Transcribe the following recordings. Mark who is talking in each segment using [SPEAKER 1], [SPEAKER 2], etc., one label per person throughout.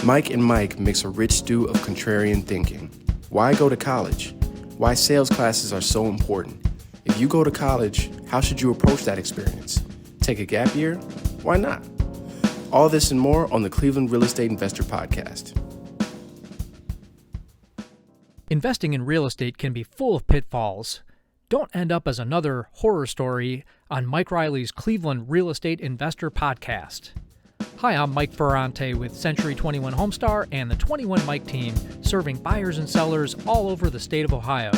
[SPEAKER 1] Mike and Mike mix a rich stew of contrarian thinking. Why go to college? Why sales classes are so important. If you go to college, how should you approach that experience? Take a gap year? Why not? All this and more on the Cleveland Real Estate Investor Podcast.
[SPEAKER 2] Investing in real estate can be full of pitfalls. Don't end up as another horror story on Mike Riley's Cleveland Real Estate Investor Podcast. Hi, I'm Mike Ferrante with Century 21 Homestar and the 21 Mike team, serving buyers and sellers all over the state of Ohio.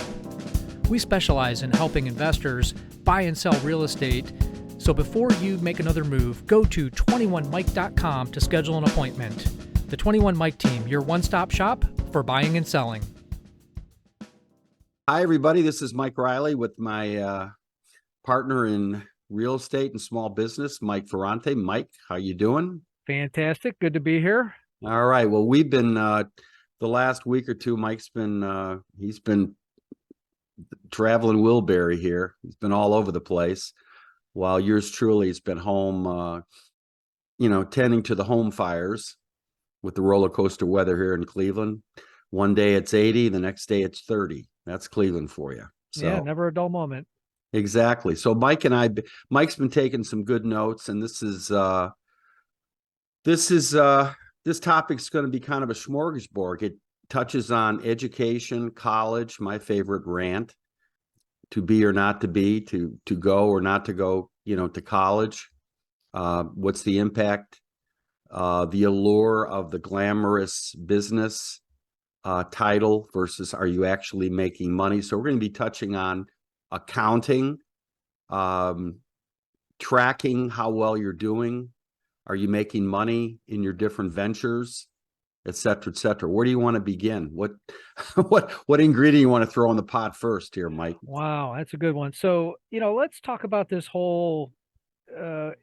[SPEAKER 2] We specialize in helping investors buy and sell real estate, so before you make another move, go to 21mike.com to schedule an appointment. The 21 Mike team, your one-stop shop for buying and selling.
[SPEAKER 3] Hi, everybody. This is Mike Riley with my partner in real estate and small business, Mike Ferrante. Mike, how you doing?
[SPEAKER 2] Fantastic. Good to be here.
[SPEAKER 3] All right. Well, we've been the last week or two. Mike's been he's been traveling Wilbury here. He's been all over the place, while yours truly has been home, tending to the home fires with the roller coaster weather here in Cleveland. One day it's 80, the next day it's 30. That's Cleveland for you. So,
[SPEAKER 2] yeah, never a dull moment.
[SPEAKER 3] Exactly. So Mike's been taking some good notes, and this topic's going to be kind of a smorgasbord. It touches on education, college, my favorite rant, to be or not to be, to go or not to go, to college. What's the impact? The allure of the glamorous business title versus are you actually making money? So we're going to be touching on accounting, tracking how well you're doing. Are you making money in your different ventures, et cetera, et cetera? Where do you want to begin? What ingredient you want to throw in the pot first here, Mike?
[SPEAKER 2] Wow, that's a good one. So, let's talk about this whole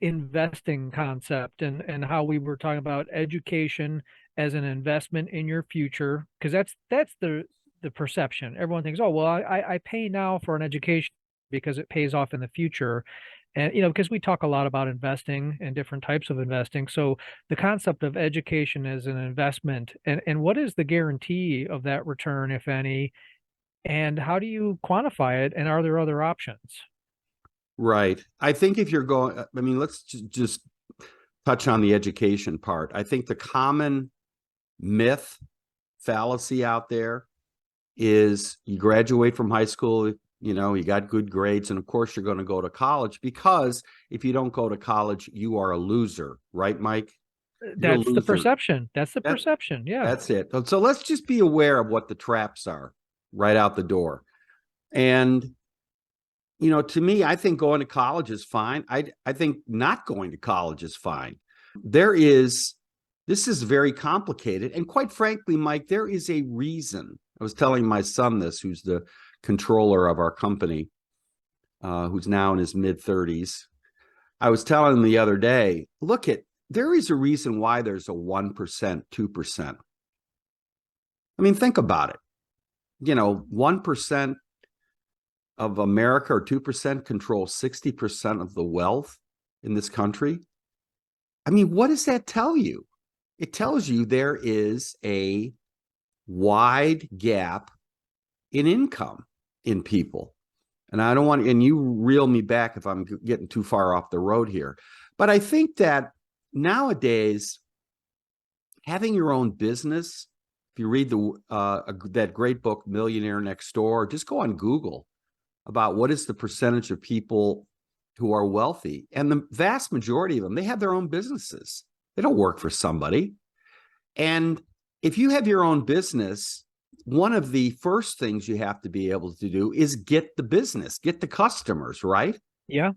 [SPEAKER 2] investing concept and how we were talking about education as an investment in your future, because that's the perception. Everyone thinks, oh, well, I pay now for an education because it pays off in the future. And, because we talk a lot about investing and different types of investing. So the concept of education as an investment, and what is the guarantee of that return, if any, and how do you quantify it? And are there other options?
[SPEAKER 3] Right. I think if you're going, let's just touch on the education part. I think the common myth, fallacy out there is you graduate from high school, you got good grades, and of course you're going to go to college, because if you don't go to college, you are a loser, right, Mike?
[SPEAKER 2] That's the perception. That's the perception. Yeah.
[SPEAKER 3] That's it. So let's just be aware of what the traps are right out the door. And, to me, I think going to college is fine. I think not going to college is fine. This is very complicated. And quite frankly, Mike, there is a reason. I was telling my son this, who's the controller of our company, who's now in his mid-30s. I was telling him the other day, there is a reason why there's a 1%, 2%. Think about it. 1% of America or 2% control 60% of the wealth in this country. What does that tell you? It tells you there is a wide gap in income in people. And I don't want, and you reel me back if I'm getting too far off the road here. But I think that nowadays, having your own business, if you read that great book, Millionaire Next Door, just go on Google about what is the percentage of people who are wealthy. And the vast majority of them, they have their own businesses. They don't work for somebody. And if you have your own business, one of the first things you have to be able to do is get the business, get the customers, right?
[SPEAKER 2] Yeah.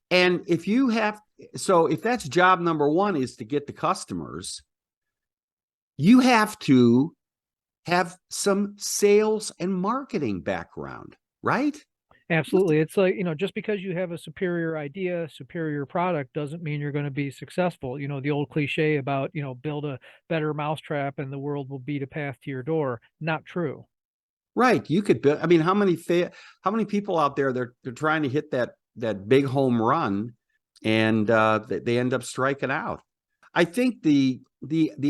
[SPEAKER 3] And if that's job number one, is to get the customers, you have to have some sales and marketing background, right?
[SPEAKER 2] Absolutely. It's like, just because you have a superior idea, superior product doesn't mean you're going to be successful. The old cliche about, build a better mousetrap and the world will beat a path to your door. Not true.
[SPEAKER 3] Right. You could build, how many people out there, they're trying to hit that big home run and they end up striking out. I think the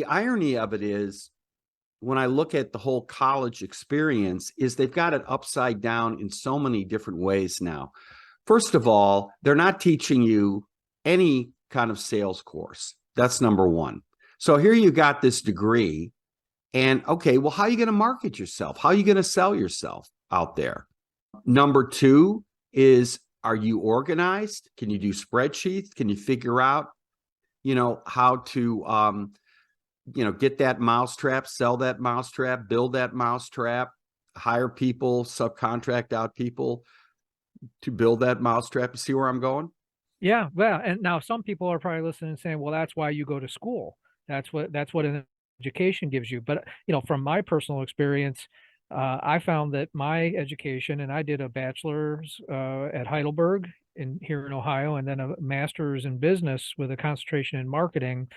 [SPEAKER 3] irony of it is, when I look at the whole college experience, is they've got it upside down in so many different ways now. First of all, they're not teaching you any kind of sales course. That's number one. So here you got this degree, and okay, well, how are you going to market yourself? How are you going to sell yourself out there? Number two is, are you organized? Can you do spreadsheets? Can you figure out, how to, get that mousetrap, sell that mousetrap, build that mousetrap, hire people, subcontract out people to build that mousetrap? You see where I'm going?
[SPEAKER 2] Yeah, well, and now some people are probably listening and saying, well, that's why you go to school. That's what an education gives you. But from my personal experience, I found that my education, and I did a bachelor's at Heidelberg here in Ohio, and then a master's in business with a concentration in marketing.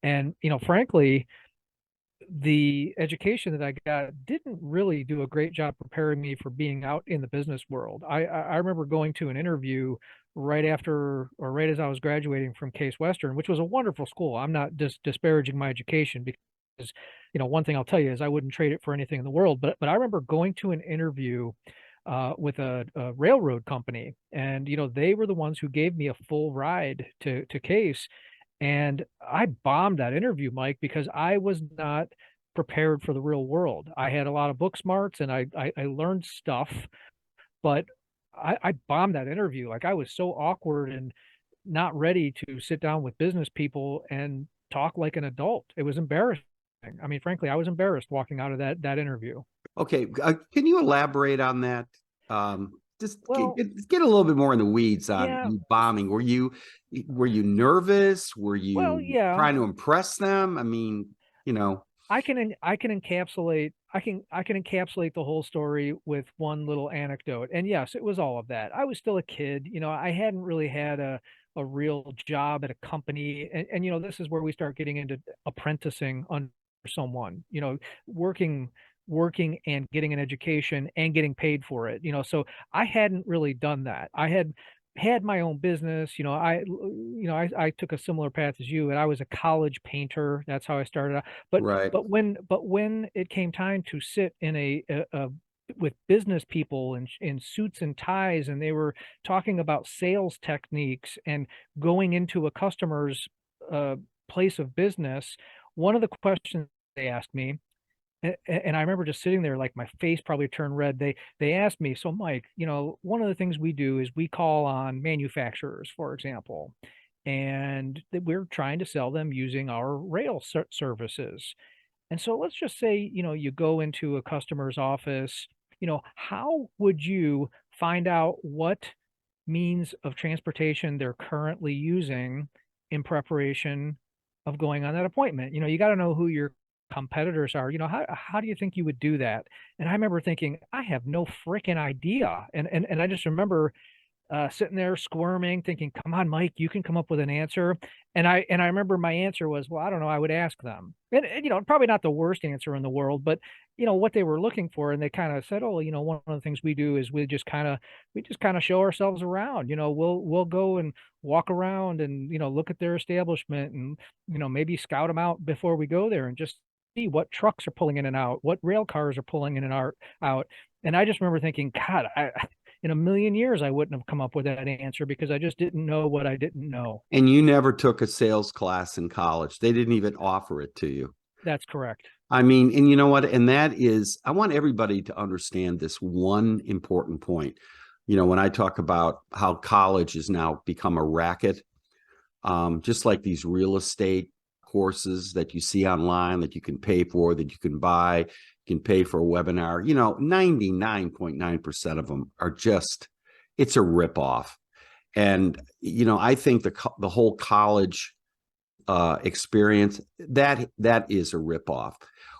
[SPEAKER 2] And frankly, the education that I got didn't really do a great job preparing me for being out in the business world. I remember going to an interview right after, or right as I was graduating from Case Western, which was a wonderful school. I'm not just disparaging my education, because one thing I'll tell you is I wouldn't trade it for anything in the world. But I remember going to an interview with a railroad company, and they were the ones who gave me a full ride to Case. And I bombed that interview, Mike, because I was not prepared for the real world. I had a lot of book smarts, and I learned stuff, but I bombed that interview. Like, I was so awkward and not ready to sit down with business people and talk like an adult. It was embarrassing. I mean, frankly, I was embarrassed walking out of that interview.
[SPEAKER 3] Okay, can you elaborate on that? Just
[SPEAKER 2] Well,
[SPEAKER 3] get a little bit more in the weeds on
[SPEAKER 2] yeah,
[SPEAKER 3] you bombing. Were you nervous? Were
[SPEAKER 2] well,
[SPEAKER 3] you
[SPEAKER 2] yeah.
[SPEAKER 3] trying to impress them? I mean,
[SPEAKER 2] I can encapsulate the whole story with one little anecdote. And yes, it was all of that. I was still a kid. I hadn't really had a real job at a company. And this is where we start getting into apprenticing under someone, working and getting an education and getting paid for it. So I hadn't really done that. I had my own business. I took a similar path as you, and I was a college painter. That's how I started out. But
[SPEAKER 3] right.
[SPEAKER 2] when it came time to sit in a with business people in suits and ties, and they were talking about sales techniques and going into a customer's place of business, one of the questions they asked me, and I remember just sitting there, like my face probably turned red. They asked me, so Mike, one of the things we do is we call on manufacturers, for example, and that we're trying to sell them using our rail services. And so let's just say, you go into a customer's office, how would you find out what means of transportation they're currently using in preparation of going on that appointment? You got to know who your competitors are. How do you think you would do that? And I remember thinking, I have no freaking idea. And I just remember sitting there squirming, thinking, "Come on, Mike, you can come up with an answer." And I remember my answer was, "Well, I don't know. I would ask them." And probably not the worst answer in the world, but what they were looking for. And they kind of said, "Oh, one of the things we do is we just kind of show ourselves around. We'll go and walk around and look at their establishment, and maybe scout them out before we go there, and just see what trucks are pulling in and out, what rail cars are pulling in and out." And I just remember thinking, God, in a million years, I wouldn't have come up with that answer, because I just didn't know what I didn't know.
[SPEAKER 3] And you never took a sales class in college. They didn't even offer it to you.
[SPEAKER 2] That's correct.
[SPEAKER 3] I mean, and you know what? And that is, I want everybody to understand this one important point. When I talk about how college has now become a racket, just like these real estate courses that you see online that you can pay for, that you can buy, you can pay for a webinar, 99.9% of them are just, it's a ripoff. And, I think the whole college experience, that is a ripoff.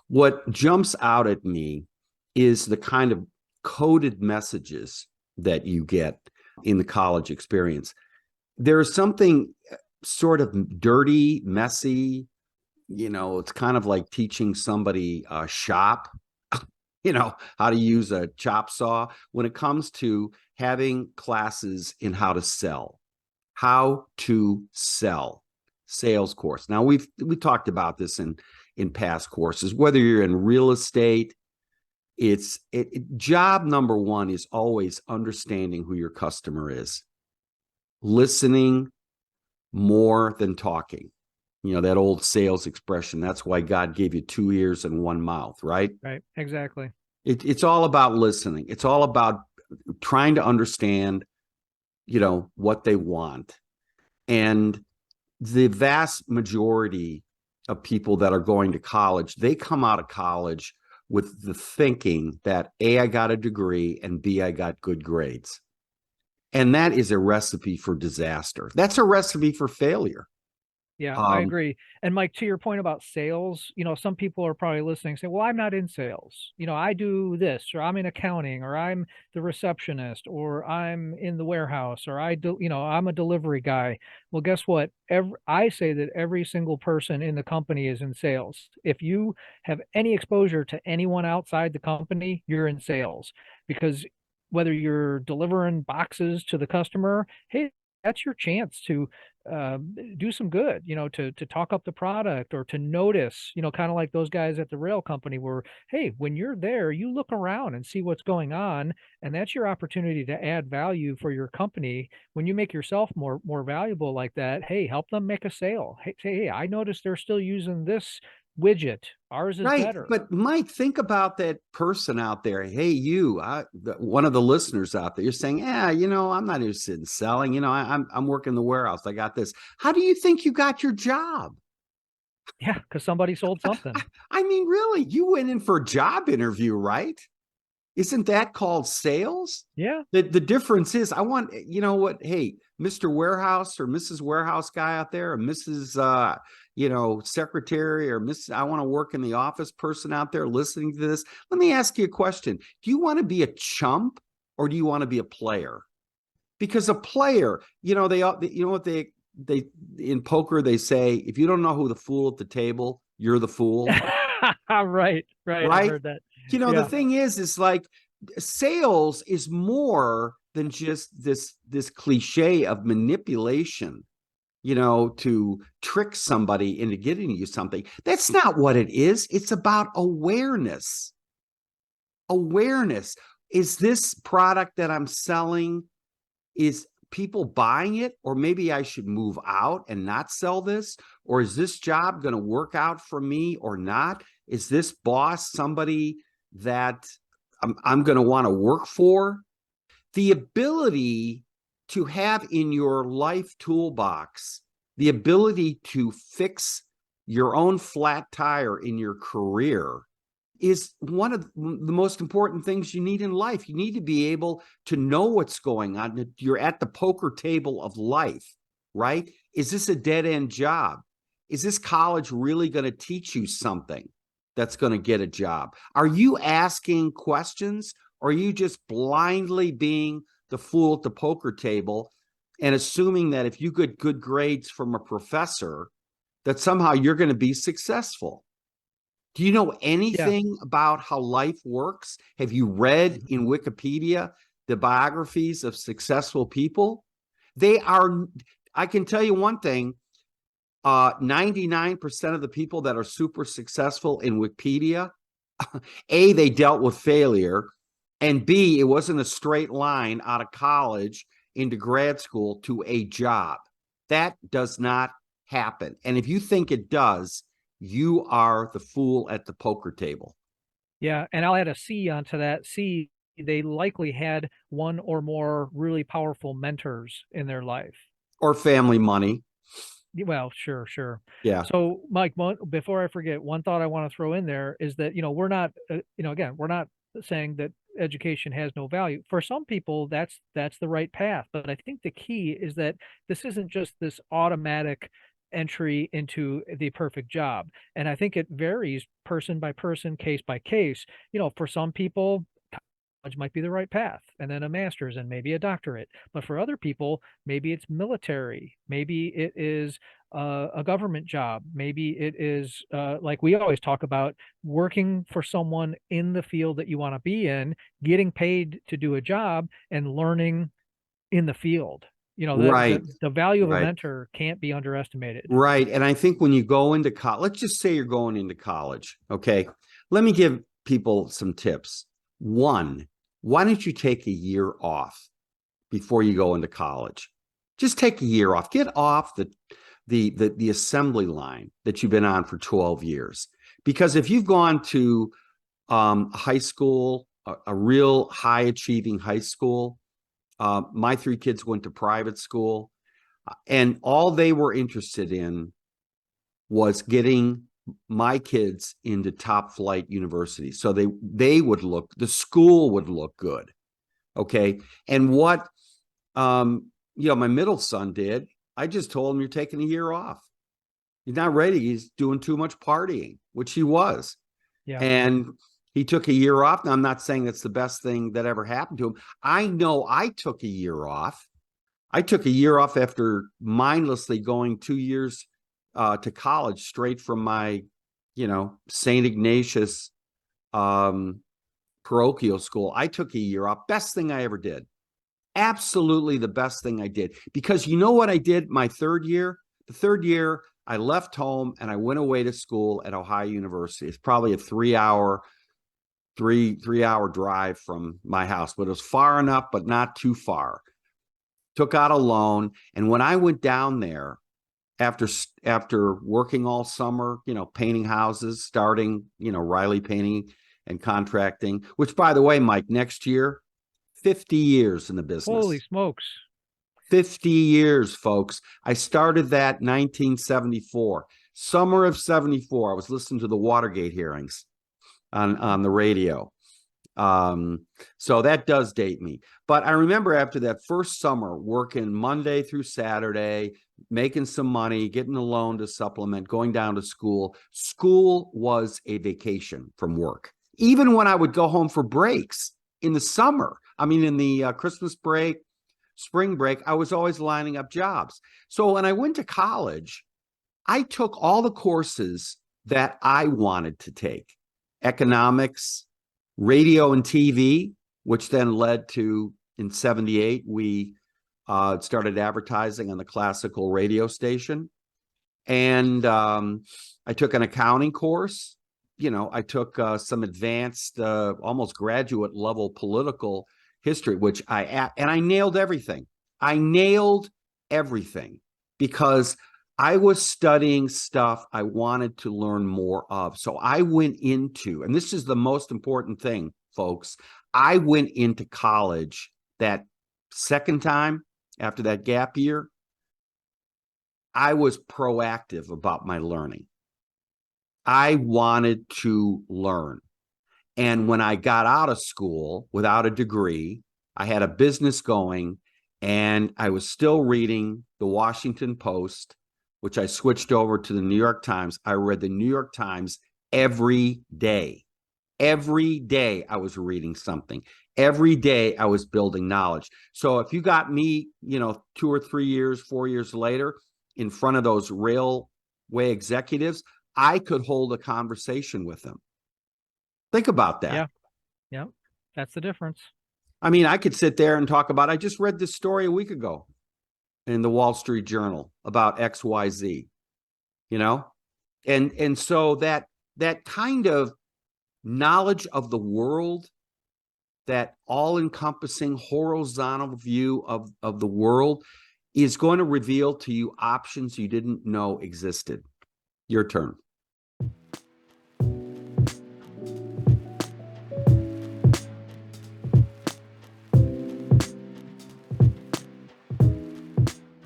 [SPEAKER 3] What jumps out at me is the kind of coded messages that you get in the college experience. There's something sort of dirty, messy. It's kind of like teaching somebody shop, how to use a chop saw, when it comes to having classes in how to sell. sales course. Now we talked about this in past courses. Whether you're in real estate, job number one is always understanding who your customer is, listening more than talking. You know, that old sales expression, that's why God gave you 2 ears and 1 mouth, right?
[SPEAKER 2] Right. Exactly.
[SPEAKER 3] It's all about listening. It's all about trying to understand, you know, what they want. And the vast majority of people that are going to college, they come out of college with the thinking that A, I got a degree, and B, I got good grades. And that is a recipe for disaster. That's a recipe for failure.
[SPEAKER 2] Yeah, I agree. And Mike, to your point about sales, you know, some people are probably listening saying, well, I'm not in sales. You know, I do this, or I'm in accounting, or I'm the receptionist, or I'm in the warehouse, or I do, you know, I'm a delivery guy. Well, guess what? I say that every single person in the company is in sales. If you have any exposure to anyone outside the company, you're in sales, because whether you're delivering boxes to the customer, hey, that's your chance to do some good, you know, to talk up the product, or to notice, you know, kind of like those guys at the rail company where, hey, when you're there, you look around and see what's going on, and that's your opportunity to add value for your company. When you make yourself more valuable like that, hey, help them make a sale. Hey, say, hey, I noticed they're still using this widget. Ours is
[SPEAKER 3] Right.
[SPEAKER 2] better.
[SPEAKER 3] But Mike, think about that person out there. Hey, one of the listeners out there, you're saying, yeah, you know, I'm not interested in selling. You know, I'm working the warehouse. I got this. How do you think you got your job?
[SPEAKER 2] Yeah, because somebody sold something.
[SPEAKER 3] I mean, really, you went in for a job interview, right? Isn't that called sales?
[SPEAKER 2] Yeah.
[SPEAKER 3] The difference is I want, you know what, hey, Mr. Warehouse or Mrs. Warehouse guy out there, or Mrs. You know, secretary, or Mrs. I want to work in the office person out there listening to this. Let me ask you a question. Do you want to be a chump, or do you want to be a player? Because a player, you know, you know what they in poker, they say, if you don't know who the fool at the table, you're the fool.
[SPEAKER 2] Right. I've
[SPEAKER 3] Right?
[SPEAKER 2] heard that.
[SPEAKER 3] You know, the
[SPEAKER 2] Yeah.
[SPEAKER 3] thing is like sales is more than just this cliche of manipulation, you know, to trick somebody into getting you something. That's not what it is. It's about awareness. Awareness. Is this product that I'm selling, is people buying it? Or maybe I should move out and not sell this? Or is this job going to work out for me or not? Is this boss somebody that I'm going to want to work for? The ability to have in your life toolbox the ability to fix your own flat tire in your career is one of the most important things you need in life. You need to be able to know what's going on. You're at the poker table of life, right? Is this a dead-end job? Is this college really going to teach you something that's going to get a job? Are you asking questions, or are you just blindly being the fool at the poker table and assuming that if you get good grades from a professor, that somehow you're going to be successful? Do you know
[SPEAKER 2] Yeah.
[SPEAKER 3] anything about how life works? Have you read in Wikipedia the biographies of successful people? They are, I can tell you one thing, 99% of the people that are super successful in Wikipedia, A, they dealt with failure, and B, it wasn't a straight line out of college into grad school to a job. That does not happen. And if you think it does, you are the fool at the poker table.
[SPEAKER 2] Yeah, and I'll add a C onto that. C, they likely had one or more really powerful mentors in their life.
[SPEAKER 3] Or family money.
[SPEAKER 2] Well, sure.
[SPEAKER 3] Yeah.
[SPEAKER 2] So, Mike, before I forget, one thought I want to throw in there is that, you know, we're not, you know, again, we're not saying that education has no value. For some people, that's the right path. But I think the key is that this isn't just this automatic entry into the perfect job. And I think it varies person by person, case by case. You know, for some people, college might be the right path, and then a master's and maybe a doctorate. But for other people, maybe it's military, maybe it is a government job, maybe it is like we always talk about, working for someone in the field that you want to be in, getting paid to do a job, and learning in the field.
[SPEAKER 3] Right.
[SPEAKER 2] The value of a
[SPEAKER 3] Right.
[SPEAKER 2] mentor can't be underestimated.
[SPEAKER 3] Right. And I think when you go into college, let's just say you're going into college. Okay. Let me give people some tips. One, why don't you take a year off before you go into college? Just take a year off. Get off the assembly line that you've been on for 12 years. Because if you've gone to high school, a real high achieving high school, my three kids went to private school, and all they were interested in was getting my kids into top flight universities. So the school would look good. Okay. And what, my middle son did, I just told him, you're taking a year off. He's not ready. He's doing too much partying, which he was.
[SPEAKER 2] Yeah.
[SPEAKER 3] And he took a year off. Now, I'm not saying that's the best thing that ever happened to him. I know I took a year off. I took a year off after mindlessly going 2 years to college straight from my, St. Ignatius parochial school. I took a year off. Best thing I ever did. Absolutely the best thing I did. Because you know what I did my third year? The third year, I left home and I went away to school at Ohio University. It's probably a 3-hour drive from my house, but it was far enough, but not too far. Took out a loan. And when I went down there after working all summer, painting houses, starting, Riley Painting and Contracting, which, by the way, Mike, next year, 50 years in the business.
[SPEAKER 2] Holy smokes.
[SPEAKER 3] 50 years, folks. I started that 1974. Summer of 74. I was listening to the Watergate hearings on the radio. So that does date me. But I remember after that first summer, working Monday through Saturday, making some money, getting a loan to supplement, going down to school. School was a vacation from work. Even when I would go home for breaks in the summer, in the Christmas break, spring break, I was always lining up jobs. So when I went to college, I took all the courses that I wanted to take. Economics, radio and TV, which then led to, in 78, we started advertising on the classical radio station. And I took an accounting course. I took some advanced, almost graduate level political history, which I nailed everything. I nailed everything because I was studying stuff I wanted to learn more of. So I went into, and this is the most important thing, folks, I went into college that second time after that gap year. I was proactive about my learning. I wanted to learn. And when I got out of school without a degree, I had a business going and I was still reading the Washington Post, which I switched over to the New York Times. I read the New York Times every day. Every day I was reading something. Every day I was building knowledge. So if you got me, 2 or 3 years, 4 years later, in front of those railway executives, I could hold a conversation with them. Think about that.
[SPEAKER 2] Yeah. That's the difference.
[SPEAKER 3] I could sit there and talk about, I just read this story a week ago in the Wall Street Journal about XYZ, and so that kind of knowledge of the world, that all-encompassing horizontal view of the world is going to reveal to you options you didn't know existed. Your turn.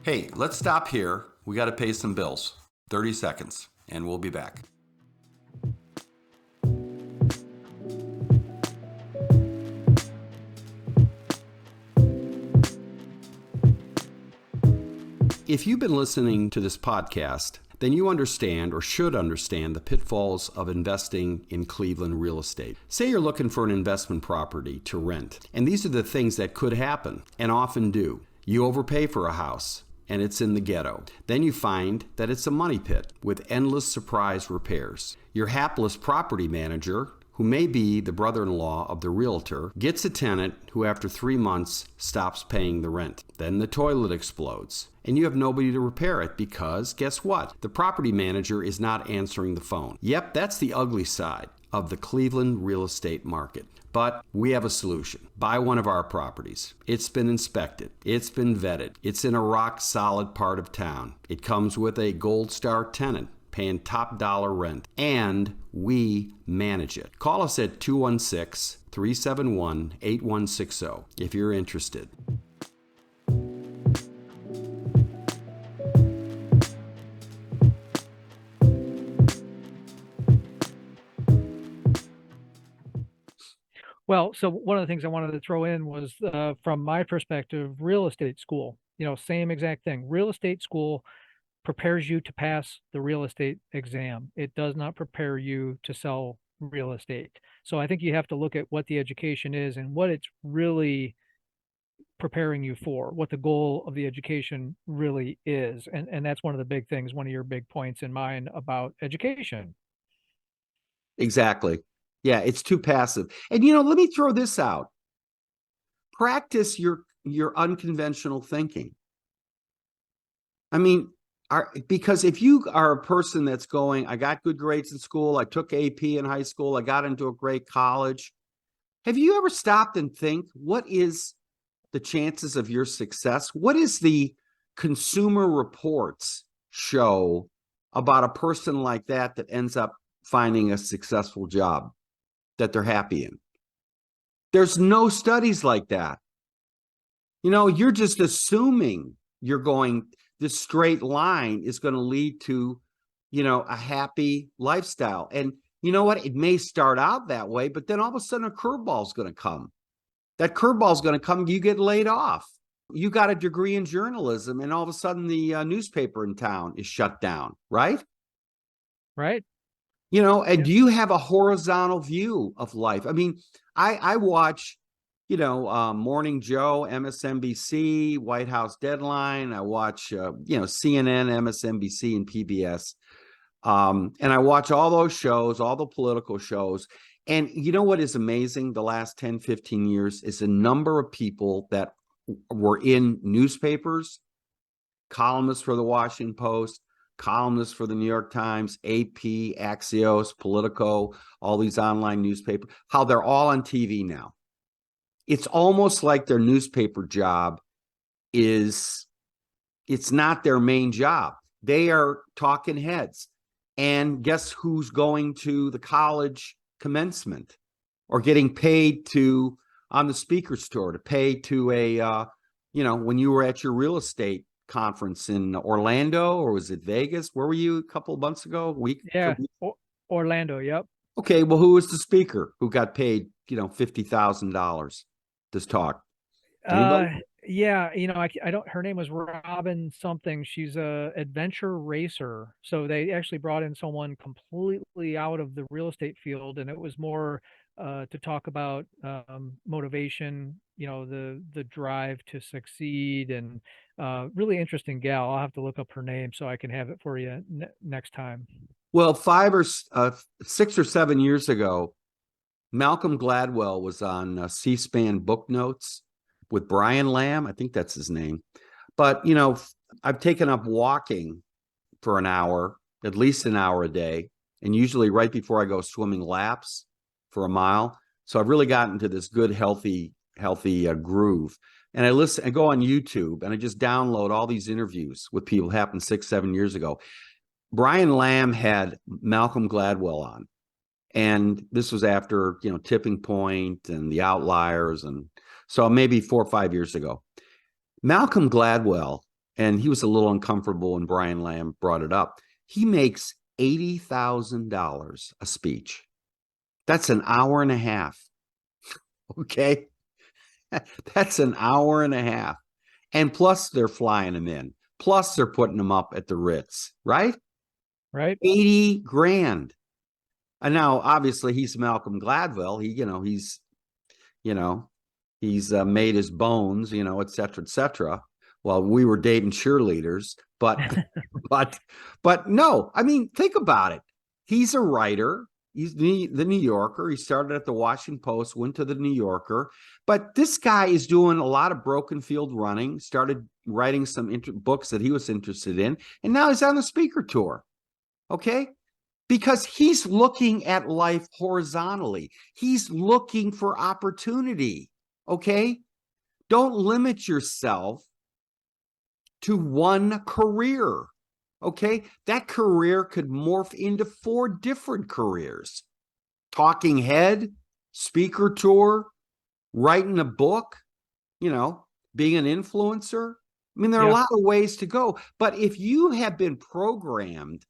[SPEAKER 3] Hey, let's stop here. We got to pay some bills. 30 seconds, and we'll be back. If you've been listening to this podcast, then you understand or should understand the pitfalls of investing in Cleveland real estate. Say you're looking for an investment property to rent, and these are the things that could happen and often do. You overpay for a house, and it's in the ghetto. Then you find that it's a money pit with endless surprise repairs. Your hapless property manager who may be the brother-in-law of the realtor, gets a tenant who after 3 months stops paying the rent. Then the toilet explodes, and you have nobody to repair it because, guess what? The property manager is not answering the phone. Yep, that's the ugly side of the Cleveland real estate market. But we have a solution. Buy one of our properties. It's been inspected. It's been vetted. It's in a rock-solid part of town. It comes with a Gold Star tenant paying top dollar rent, and we manage it. Call us at 216-371-8160 if you're interested.
[SPEAKER 2] Well, so one of the things I wanted to throw in was from my perspective, real estate school, same exact thing. Real estate school prepares you to pass the real estate exam. It does not prepare you to sell real estate. So I think you have to look at what the education is and what it's really preparing you for, what the goal of the education really is. And that's one of the big things, one of your big points in mind about education.
[SPEAKER 3] Exactly. Yeah, it's too passive. And let me throw this out. Practice your unconventional thinking. I mean, because if you are a person that's going, I got good grades in school, I took AP in high school, I got into a great college. Have you ever stopped and think, what is the chances of your success? What is the Consumer Reports show about a person like that ends up finding a successful job that they're happy in? There's no studies like that. You're just assuming this straight line is going to lead to, a happy lifestyle. And you know what? It may start out that way, but then all of a sudden a curveball is going to come. That curveball is going to come, you get laid off. You got a degree in journalism, and all of a sudden the newspaper in town is shut down, right?
[SPEAKER 2] Right.
[SPEAKER 3] And do you have a horizontal view of life? I mean, I watch, Morning Joe, MSNBC, White House Deadline. I watch, CNN, MSNBC, and PBS. And I watch all those shows, all the political shows. And you know what is amazing the last 10, 15 years is the number of people that were in newspapers, columnists for the Washington Post, columnists for the New York Times, AP, Axios, Politico, all these online newspapers, how they're all on TV now. It's almost like their newspaper job it's not their main job. They are talking heads. And guess who's going to the college commencement or getting paid on the speaker's tour to pay to when you were at your real estate conference in Orlando, or was it Vegas? Where were you a couple of months ago?
[SPEAKER 2] Yeah, Orlando. Yep.
[SPEAKER 3] Okay, well, who was the speaker who got paid, $50,000 to talk? Anybody?
[SPEAKER 2] Yeah, I don't. Her name was Robin something. She's a adventure racer. So they actually brought in someone completely out of the real estate field, and it was more to talk about motivation. The drive to succeed, and really interesting gal. I'll have to look up her name so I can have it for you next time.
[SPEAKER 3] Well, 6 or 7 years ago, Malcolm Gladwell was on C-SPAN Book Notes with Brian Lamb. I think that's his name. But, I've taken up walking for an hour, at least an hour a day, and usually right before I go swimming laps for a mile. So I've really gotten to this good, healthy groove. And I go on YouTube and I just download all these interviews with people that happened 6, 7 years ago. Brian Lamb had Malcolm Gladwell on. And this was after, Tipping Point and The Outliers. And so maybe 4 or 5 years ago. Malcolm Gladwell, and he was a little uncomfortable when Brian Lamb brought it up, he makes $80,000 a speech. That's an hour and a half. Okay? That's an hour and a half. And plus they're flying him in. Plus they're putting him up at the Ritz, right?
[SPEAKER 2] Right.
[SPEAKER 3] 80 grand. And now obviously he's Malcolm Gladwell. He's made his bones, et cetera, et cetera. Well, we were dating cheerleaders, but no, I mean, think about it. He's a writer. He's the New Yorker. He started at the Washington Post, went to the New Yorker. But this guy is doing a lot of broken field running, started writing some books that he was interested in, and now he's on the speaker tour. Okay? Because he's looking at life horizontally. He's looking for opportunity. Okay? Don't limit yourself to one career. Okay? That career could morph into 4 different careers. Talking head, speaker tour, writing a book, being an influencer. I mean, there are a lot of ways to go. But if you have been programmed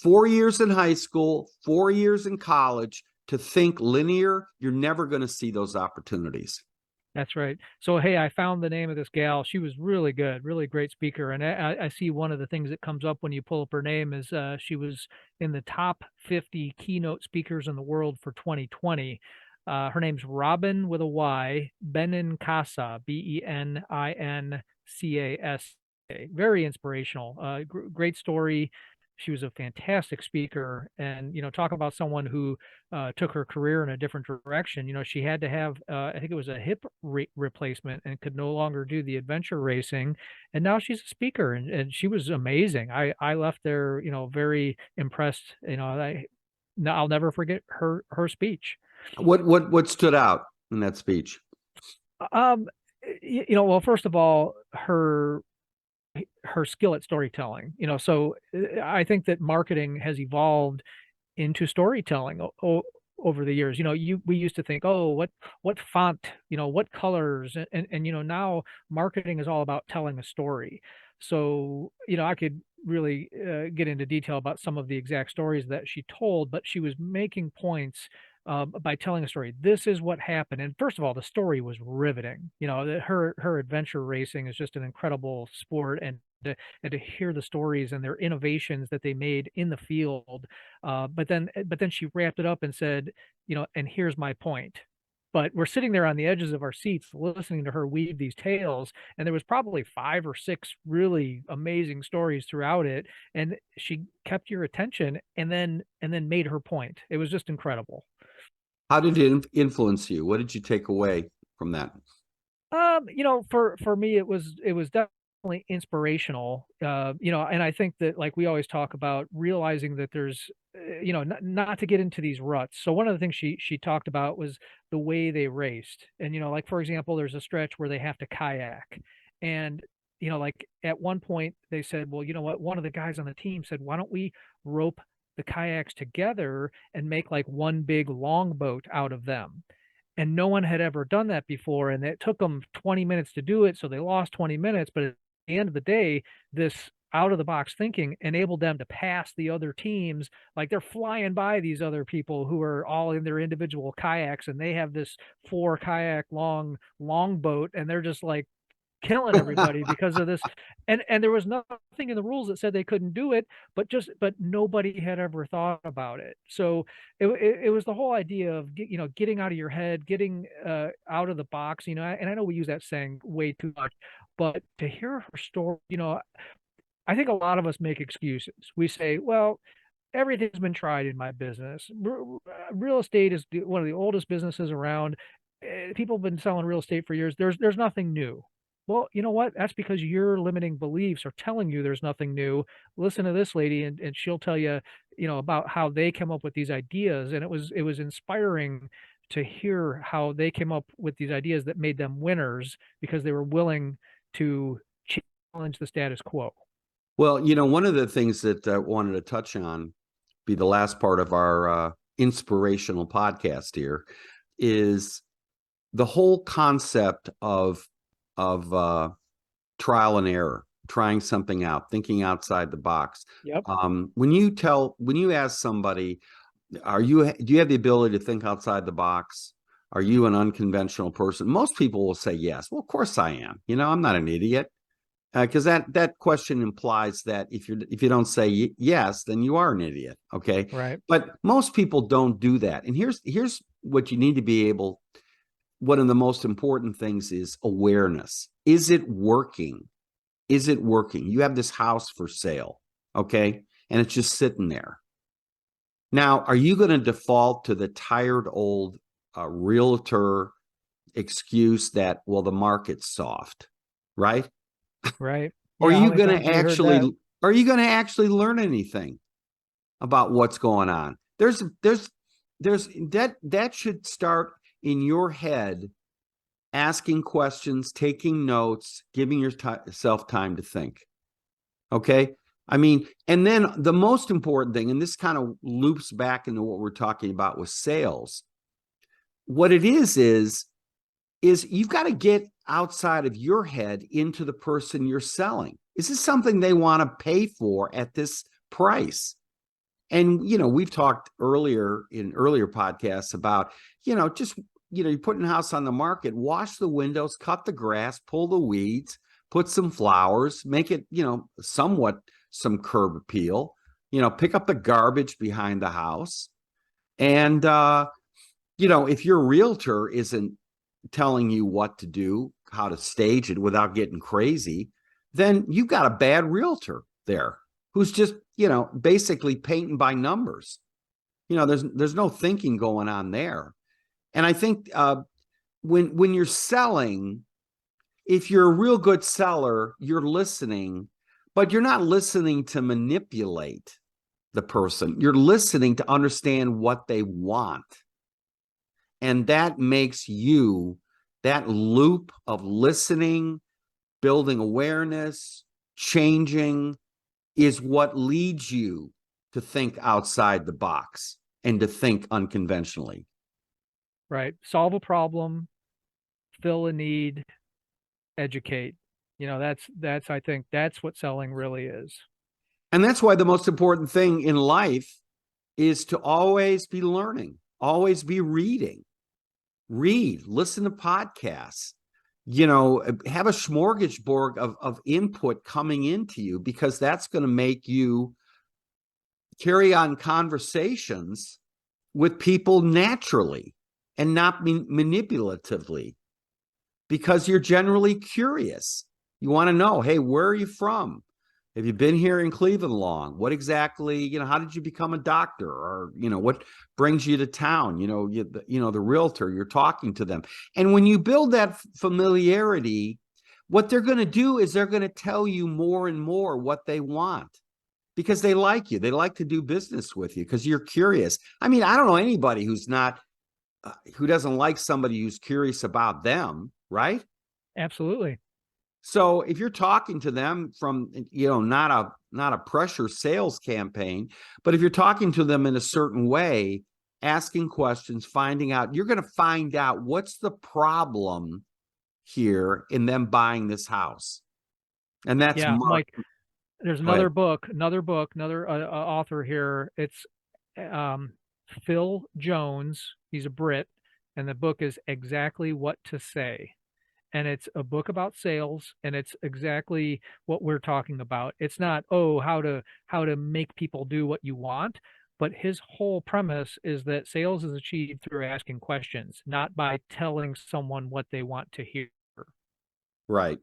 [SPEAKER 3] 4 years in high school, 4 years in college to think linear, you're never going to see those opportunities.
[SPEAKER 2] That's right. So, hey, I found the name of this gal. She was really good, really great speaker. And I see one of the things that comes up when you pull up her name is she was in the top 50 keynote speakers in the world for 2020. Her name's Robin with a Y, Benincasa, Benincasa. Very inspirational. Great story. She was a fantastic speaker, and talk about someone who took her career in a different direction. She had to have I think it was a hip replacement and could no longer do the adventure racing, and now she's a speaker, and she was amazing. I left there very impressed. I'll never forget her speech.
[SPEAKER 3] What stood out in that speech?
[SPEAKER 2] Well, first of all, her skill at storytelling. So I think that marketing has evolved into storytelling over the years. We used to think, oh, what font, what colors, and now marketing is all about telling a story. So I could really get into detail about some of the exact stories that she told, but she was making points by telling a story. This is what happened, and first of all, the story was riveting. Her adventure racing is just an incredible sport, and to hear the stories and their innovations that they made in the field. But then she wrapped it up and said, and here's my point. But we're sitting there on the edges of our seats listening to her weave these tales, and there was probably 5 or 6 really amazing stories throughout it, and she kept your attention and then made her point. It was just incredible.
[SPEAKER 3] How did it influence you? What did you take away from that?
[SPEAKER 2] For me, it was definitely inspirational. And I think that, like we always talk about, realizing that there's, not to get into these ruts. So one of the things she talked about was the way they raced. And, like, for example, there's a stretch where they have to kayak. And, like at one point they said, well, you know what? One of the guys on the team said, why don't we rope the kayaks together and make like one big longboat out of them? And no one had ever done that before, and it took them 20 minutes to do it, so they lost 20 minutes. But at the end of the day, this out of the box thinking enabled them to pass the other teams. Like, they're flying by these other people who are all in their individual kayaks, and they have this 4 kayak longboat, and they're just like killing everybody because of this. And there was nothing in the rules that said they couldn't do it, but nobody had ever thought about it. So it was the whole idea of getting out of your head, getting out of the box. And I know we use that saying way too much, but to hear her story, I think a lot of us make excuses. We say, well, everything's been tried in my business. Real estate is one of the oldest businesses around. People have been selling real estate for years. There's nothing new. Well, you know what? That's because your limiting beliefs are telling you there's nothing new. Listen to this lady, and she'll tell you, about how they come up with these ideas. And it was inspiring to hear how they came up with these ideas that made them winners because they were willing to challenge the status quo.
[SPEAKER 3] Well, one of the things that I wanted to touch on, be the last part of our inspirational podcast here, is the whole concept of trial and error, trying something out, thinking outside the box.
[SPEAKER 2] Yep.
[SPEAKER 3] When you ask somebody, do you have the ability to think outside the box? Are you an unconventional person? Most people will say yes. Well, of course I am. I'm not an idiot. Because that question implies that if you don't say yes, then you are an idiot. Okay.
[SPEAKER 2] Right.
[SPEAKER 3] But most people don't do that. And here's what you need to be able. One of the most important things is awareness. Is it working? Is it working? You have this house for sale, okay? And it's just sitting there. Now, are you going to default to the tired old realtor excuse that, well, the market's soft, right?
[SPEAKER 2] Right.
[SPEAKER 3] Or are
[SPEAKER 2] Yeah. How
[SPEAKER 3] you
[SPEAKER 2] many
[SPEAKER 3] going
[SPEAKER 2] times
[SPEAKER 3] to
[SPEAKER 2] have we heard that?
[SPEAKER 3] learn anything about what's going on? That should start in your head, asking questions, taking notes, giving yourself time to think. Okay. I mean, and then the most important thing, and this kind of loops back into what we're talking about with sales. What it is you've got to get outside of your head into the person you're selling. Is this something they want to pay for at this price? And, we've talked earlier in earlier podcasts about, just, you're putting a house on the market, wash the windows, cut the grass, pull the weeds, put some flowers, make it, somewhat some curb appeal, pick up the garbage behind the house. And, if your realtor isn't telling you what to do, how to stage it without getting crazy, then you've got a bad realtor there who's just, basically painting by numbers. There's no thinking going on there. And I think when you're selling, if you're a real good seller, you're listening, but you're not listening to manipulate the person. You're listening to understand what they want. And that makes you, that loop of listening, building awareness, changing, is what leads you to think outside the box and to think unconventionally.
[SPEAKER 2] Right. Solve a problem, fill a need, educate. I think that's what selling really is.
[SPEAKER 3] And that's why the most important thing in life is to always be learning, always be reading. Read, listen to podcasts, have a smorgasbord of input coming into you, because that's going to make you carry on conversations with people naturally and not manipulatively, because you're generally curious. You want to know, hey, where are you from? Have you been here in Cleveland long? What exactly, how did you become a doctor? Or, what brings you to town? The realtor, you're talking to them. And when you build that familiarity, what they're going to do is they're going to tell you more and more what they want, because they like you. They like to do business with you because you're curious. I mean, I don't know anybody who doesn't like somebody who's curious about them, right?
[SPEAKER 2] Absolutely.
[SPEAKER 3] So if you're talking to them from, not a pressure sales campaign, but if you're talking to them in a certain way, asking questions, finding out, you're going to find out what's the problem here in them buying this house. And that's
[SPEAKER 2] Mike, there's
[SPEAKER 3] Go ahead.
[SPEAKER 2] another author here. It's Phil Jones. He's a Brit, and the book is Exactly What to Say. And it's a book about sales, and it's exactly what we're talking about. It's not, how to make people do what you want, but his whole premise is that sales is achieved through asking questions, not by telling someone what they want to hear.
[SPEAKER 3] Right.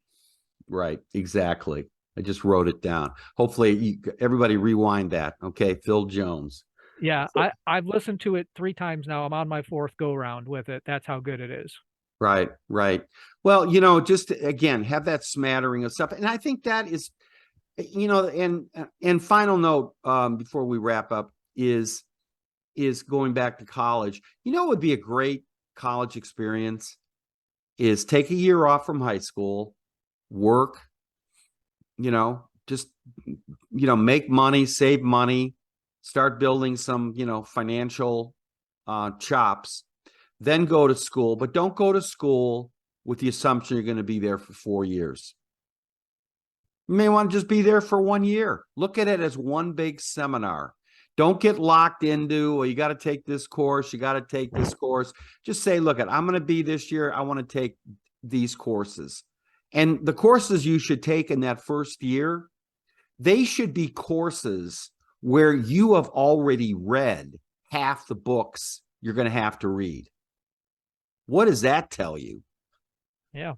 [SPEAKER 3] Exactly. I just wrote it down. Hopefully everybody rewind that. Okay. Phil Jones.
[SPEAKER 2] Yeah, I've listened to it 3 times now. I'm on my 4th go round with it. That's how good it is.
[SPEAKER 3] Right. Well, just again, have that smattering of stuff. And I think that is, and final note, before we wrap up is going back to college. It would be a great college experience is take a year off from high school, work, just, make money, save money, start building some, financial chops, then go to school. But don't go to school with the assumption you're going to be there for 4 years. You may want to just be there for 1 year. Look at it as one big seminar. Don't get locked into, well, you got to take this course, you got to take this course. Just say, look, I'm going to be this year, I want to take these courses. And the courses you should take in that first year, they should be courses where you have already read half the books you're going to have to read. What does that tell you?
[SPEAKER 2] Yeah.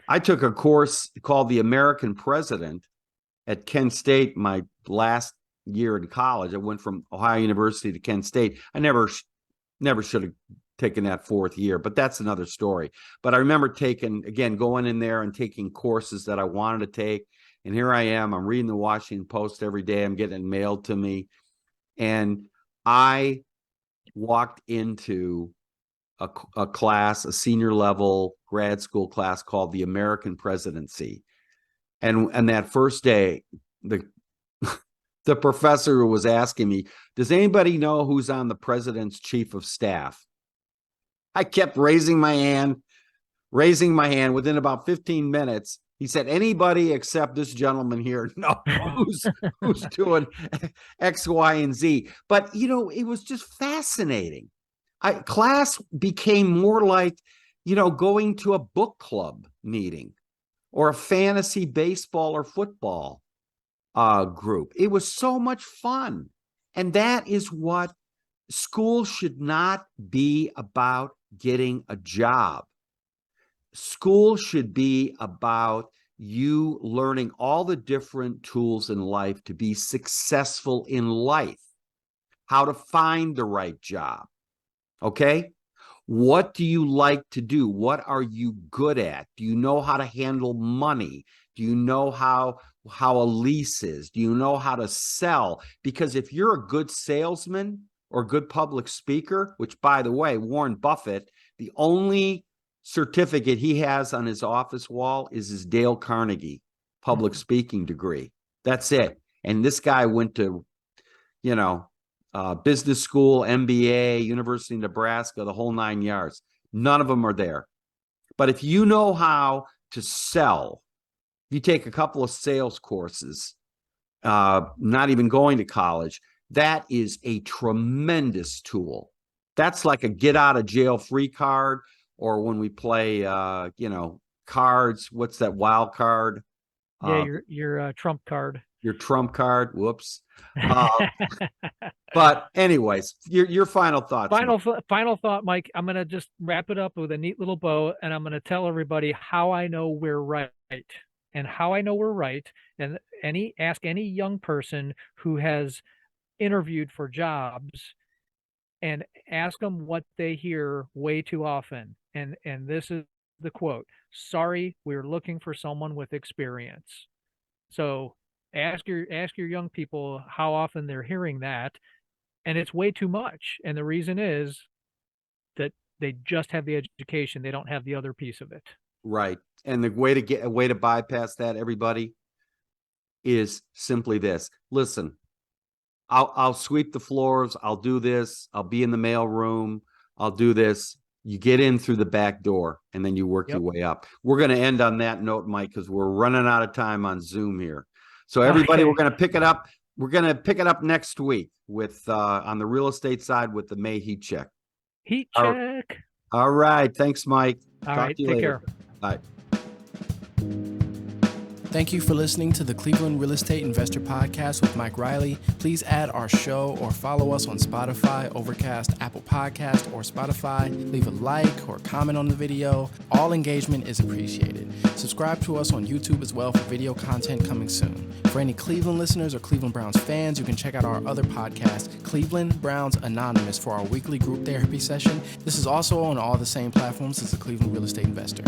[SPEAKER 3] I took a course called The American President at Kent State my last, year in college. I went from Ohio University to Kent State. I never should have taken that 4th year, but that's another story. But I remember going in there and taking courses that I wanted to take. And here I am, I'm reading the Washington Post every day. I'm getting it mailed to me. And I walked into a class, a senior level grad school class called the American Presidency. And that first day, the professor was asking me, does anybody know who's on the president's chief of staff? I kept raising my hand. Within about 15 minutes, he said, anybody except this gentleman here. No, who's doing X, Y, and Z. But, it was just fascinating. Class became more like, going to a book club meeting or a fantasy baseball or football group. It was so much fun. And that is what school should not be about, getting a job. School should be about you learning all the different tools in life to be successful in life, how to find the right job. Okay? What do you like to do? What are you good at? Do you know how to handle money? Do you know how a lease is? Do you know how to sell? Because if you're a good salesman or good public speaker, which, by the way, Warren Buffett, the only certificate he has on his office wall is his Dale Carnegie public speaking degree. That's it. And this guy went to, business school, MBA, University of Nebraska, the whole 9 yards. None of them are there. But if you know how to sell, you take a couple of sales courses, not even going to college, that is a tremendous tool. That's like a get out of jail free card, or when we play, cards, what's that wild card?
[SPEAKER 2] Yeah, your trump card.
[SPEAKER 3] Your trump card. Whoops. But anyways, your final thoughts.
[SPEAKER 2] Final thought, Mike. I'm going to just wrap it up with a neat little bow, and I'm going to tell everybody how I know we're right. And how I know we're right. And ask any young person who has interviewed for jobs and ask them what they hear way too often. And this is the quote: "Sorry, we're looking for someone with experience." So ask your young people how often they're hearing that, and it's way too much. And the reason is that they just have the education; they don't have the other piece of it.
[SPEAKER 3] Right. And the way to bypass that, everybody, is simply this. Listen, I'll sweep the floors. I'll do this. I'll be in the mail room. I'll do this. You get in through the back door, and then you work your way up. We're going to end on that note, Mike, because we're running out of time on Zoom here. So everybody, We're going to pick it up. We're going to pick it up next week with on the real estate side with the May heat check.
[SPEAKER 2] Heat check.
[SPEAKER 3] All right. Thanks, Mike.
[SPEAKER 2] All right. Take care.
[SPEAKER 3] Bye.
[SPEAKER 1] Thank you for listening to the Cleveland Real Estate Investor Podcast with Mike Riley. Please add our show or follow us on Spotify, Overcast, Apple Podcast, or Spotify. Leave a like or comment on the video. All engagement is appreciated. Subscribe to us on YouTube as well for video content coming soon. For any Cleveland listeners or Cleveland Browns fans, you can check out our other podcast, Cleveland Browns Anonymous, for our weekly group therapy session. This is also on all the same platforms as the Cleveland Real Estate Investor.